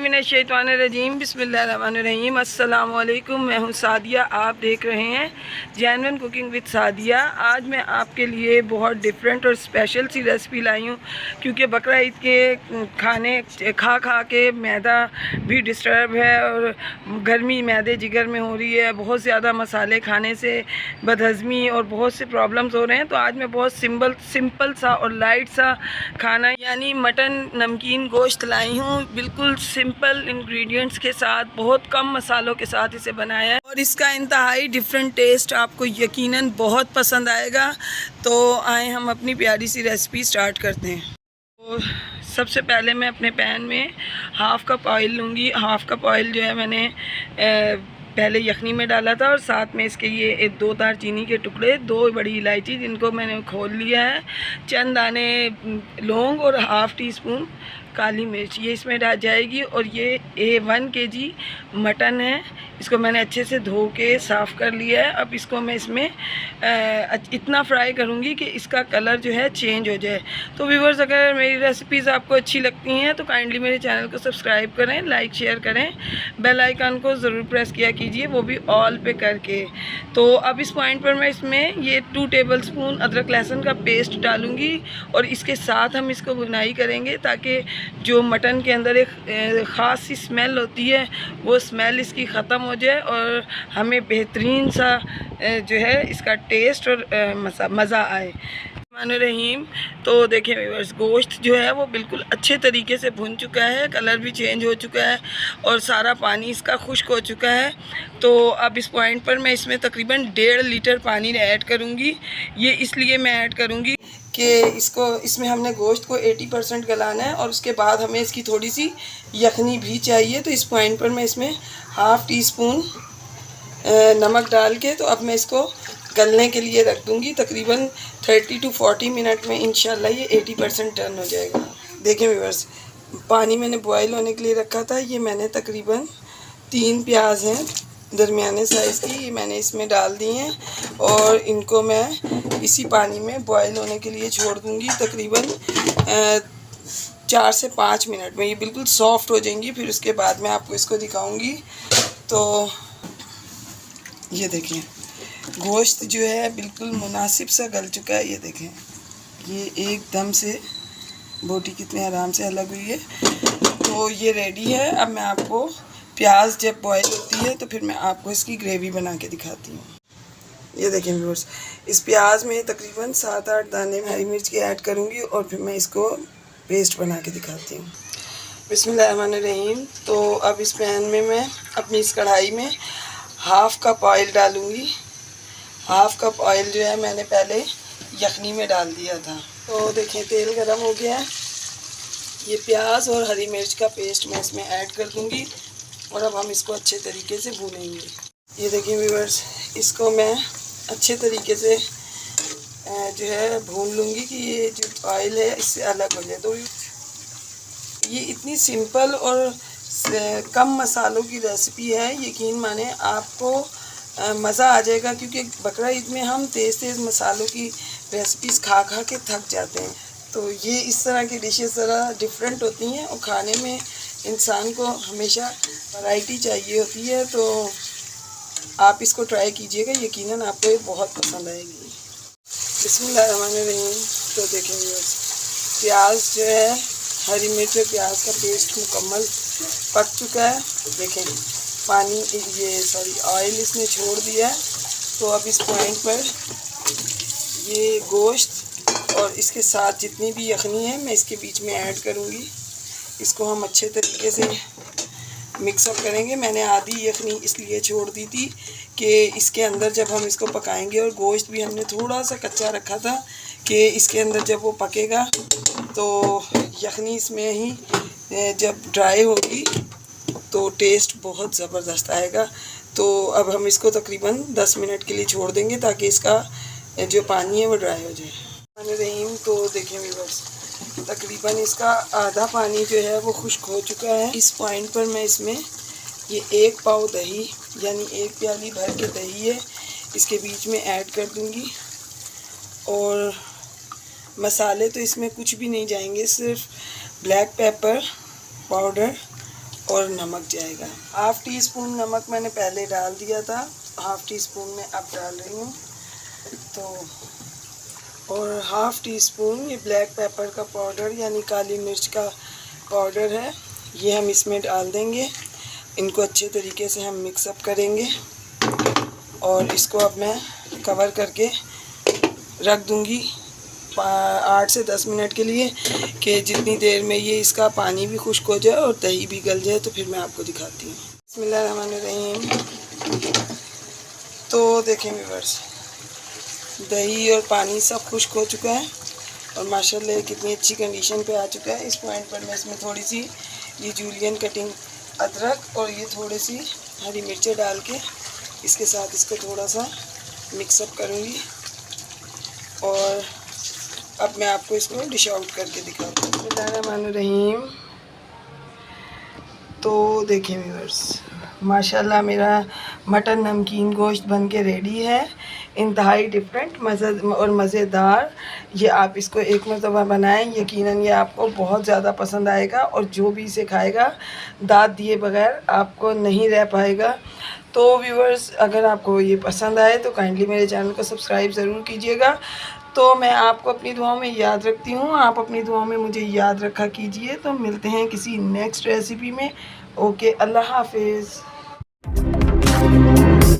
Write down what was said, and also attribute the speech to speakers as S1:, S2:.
S1: मिनश्शैतानिर्रजीम बिस्मिल्लाहिर्रहमानिर्रहीम अस्सलाम वालेकुम। मैं हूँ सादिया, आप देख रहे हैं जेन्युइन कुकिंग विद सादिया। आज मैं आपके लिए बहुत डिफरेंट और स्पेशल सी रेसिपी लाई हूँ, क्योंकि बकरा ईद के खाने खा के मैदा भी डिस्टर्ब है और गर्मी मैदे जिगर में हो रही है। बहुत ज़्यादा मसाले खाने से बदहज़मी और बहुत से प्रॉब्लम्स हो रहे हैं। तो आज मैं बहुत सिंपल सा और लाइट सा खाना यानी मटन नमकीन गोश्त लाई हूँ, बिल्कुल सिंपल इंग्रेडिएंट्स के साथ, बहुत कम मसालों के साथ इसे बनाया है और इसका इंतहाई डिफरेंट टेस्ट आपको यकीनन बहुत पसंद आएगा। तो आए हम अपनी प्यारी सी रेसिपी स्टार्ट करते हैं। तो सबसे पहले मैं अपने पैन में हाफ़ कप ऑयल लूँगी। हाफ़ कप ऑयल जो है मैंने पहले यखनी में डाला था और साथ में इसके ये 2 दालचीनी के टुकड़े, 2 बड़ी इलायची जिनको मैंने खोल लिया है, चंद दाने लौंग और हाफ़ टी स्पून काली मिर्च, ये इसमें डाल जाएगी। और ये 1 kg मटन है, इसको मैंने अच्छे से धो के साफ़ कर लिया है। अब इसको मैं इसमें इतना फ्राई करूँगी कि इसका कलर जो है चेंज हो जाए। तो व्यूअर्स, अगर मेरी रेसिपीज़ आपको अच्छी लगती हैं तो काइंडली मेरे चैनल को सब्सक्राइब करें, लाइक शेयर करें, बेल आइकन को ज़रूर प्रेस किया कीजिए, वो भी ऑल पे करके। तो अब इस पॉइंट पर मैं इसमें ये 2 टेबलस्पून अदरक लहसुन का पेस्ट डालूँगी और इसके साथ हम इसको भुनाई करेंगे ताकि जो मटन के अंदर एक ख़ास सी स्मेल होती है वो स्मेल इसकी ख़त्म हो जाए और हमें बेहतरीन सा जो है इसका टेस्ट और मज़ा आए। रहीम तो देखें व्यूअर्स, गोश्त जो है वो बिल्कुल अच्छे तरीके से भुन चुका है, कलर भी चेंज हो चुका है और सारा पानी इसका खुश्क हो चुका है। तो अब इस पॉइंट पर मैं इसमें तकरीबन 1.5 लीटर पानी ऐड करूँगी। ये इसलिए मैं ऐड करूँगी कि इसमें हमने गोश्त को 80% गलाना है और उसके बाद हमें इसकी थोड़ी सी यखनी भी चाहिए। तो इस पॉइंट पर मैं इसमें हाफ़ टी स्पून नमक डाल के तो अब मैं इसको गलने के लिए रख दूँगी। तकरीबन 30 to 40 मिनट में इंशाल्लाह ये 80% टर्न हो जाएगा। देखें व्यूअर्स, पानी मैंने बॉयल होने के लिए रखा था। ये मैंने तकरीबन 3 प्याज हैं दरमियाने साइज़ की, ये मैंने इसमें डाल दी हैं और इनको मैं इसी पानी में बॉयल होने के लिए छोड़ दूँगी। तकरीबन 4 से 5 मिनट में ये बिल्कुल सॉफ्ट हो जाएंगी। फिर उसके बाद मैं आपको इसको दिखाऊँगी। तो ये देखें, गोश्त जो है बिल्कुल मुनासिब सा गल चुका है। ये देखें, ये एकदम से बोटी कितने आराम से अलग हुई है। तो ये रेडी है। अब मैं आपको प्याज जब बॉयल होती है तो फिर मैं आपको इसकी ग्रेवी बना के दिखाती हूँ। ये देखें व्यूअर्स, इस प्याज में तकरीबन 7-8 दाने हरी मिर्च के ऐड करूँगी और फिर मैं इसको पेस्ट बना के दिखाती हूँ। बिस्मिल्लाहिर्रहमानिर्रहीम। तो अब इस पैन में मैं अपनी इस कढ़ाई में हाफ़ कप ऑयल डालूँगी। हाफ़ कप ऑयल जो है मैंने पहले यखनी में डाल दिया था। तो देखें, तेल गरम हो गया है। ये प्याज और हरी मिर्च का पेस्ट मैं इसमें ऐड कर दूँगी और अब हम इसको अच्छे तरीके से भूनेंगे। ये देखिए व्यूअर्स, इसको मैं अच्छे तरीके से जो है भून लूँगी कि ये जो ऑयल है इससे अलग हो जाए। तो ये इतनी सिंपल और कम मसालों की रेसिपी है, यकीन माने आपको मज़ा आ जाएगा, क्योंकि बकरा ईद में हम तेज़ मसालों की रेसिपीज़ खा के थक जाते हैं। तो ये इस तरह की डिशेस ज़रा डिफरेंट होती हैं और खाने में इंसान को हमेशा वैरायटी चाहिए होती है। तो आप इसको ट्राई कीजिएगा, यकीनन आपको ये बहुत पसंद आएगी। बिस्मिल्लाहिर्रहमानिर्रहीम। तो देखें व्यूअर्स, प्याज जो है, हरी मिर्च और प्याज का पेस्ट मुकम्मल पक चुका है। देखें, पानी ऑयल इसने छोड़ दिया है। तो अब इस पॉइंट पर ये गोश्त और इसके साथ जितनी भी यखनी है मैं इसके बीच में ऐड करूँगी। इसको हम अच्छे तरीके से मिक्सअप करेंगे। मैंने आधी यखनी इसलिए छोड़ दी थी कि इसके अंदर जब हम इसको पकाएंगे, और गोश्त भी हमने थोड़ा सा कच्चा रखा था कि इसके अंदर जब वो पकेगा तो यखनी इसमें ही जब ड्राई होगी तो टेस्ट बहुत ज़बरदस्त आएगा। तो अब हम इसको तकरीबन 10 मिनट के लिए छोड़ देंगे ताकि इसका जो पानी है वो ड्राई हो जाए। रहीम। तो देखें व्यूअर्स, तकरीबन इसका आधा पानी जो है वो खुश्क हो चुका है। इस पॉइंट पर मैं इसमें ये 1 पाव दही यानी 1 प्याली भर के दही है, इसके बीच में ऐड कर दूँगी। और मसाले तो इसमें कुछ भी नहीं जाएंगे, सिर्फ ब्लैक पेपर पाउडर और नमक जाएगा। हाफ़ टी स्पून नमक मैंने पहले डाल दिया था, हाफ़ टी स्पून में अब डाल रही हूँ। तो और हाफ़ टी स्पून ये ब्लैक पेपर का पाउडर यानी काली मिर्च का पाउडर है, ये हम इसमें डाल देंगे। इनको अच्छे तरीके से हम मिक्सअप करेंगे और इसको अब मैं कवर करके रख दूँगी 8 से 10 मिनट के लिए, कि जितनी देर में ये इसका पानी भी खुश्क हो जाए और दही भी गल जाए। तो फिर मैं आपको दिखाती हूँ। बिस्मिल्लाहिर्रहमानिर्रहीम। तो देखें व्यूअर्स, दही और पानी सब खुश्क हो चुका है और माशाल्लाह कितनी अच्छी कंडीशन पे आ चुका है। इस पॉइंट पर मैं इसमें थोड़ी सी ये जूलियन कटिंग अदरक और ये थोड़ी सी हरी मिर्चें डाल के इसके साथ इसको थोड़ा सा मिक्सअप करूँगी और अब मैं आपको इसको डिश आउट करके दिखाती हूँ। बिस्मिल्लाहिर्रहमानिर्रहीम। तो देखिए व्यूअर्स, माशाल्लाह मेरा मटन नमकीन गोश्त बन के रेडी है। इंतहाई डिफरेंट और मज़ेदार। ये आप इसको एक मरतबा बनाएं, यकीनन ये आपको बहुत ज़्यादा पसंद आएगा और जो भी इसे खाएगा दाद दिए बगैर आपको नहीं रह पाएगा। तो व्यूअर्स, अगर आपको ये पसंद आए तो काइंडली मेरे चैनल को सब्सक्राइब ज़रूर कीजिएगा। तो मैं आपको अपनी दुआओं में याद रखती हूँ, आप अपनी दुआओं में मुझे याद रखा कीजिए। तो मिलते हैं किसी नेक्स्ट रेसिपी में। ओके, अल्लाह हाफिज़।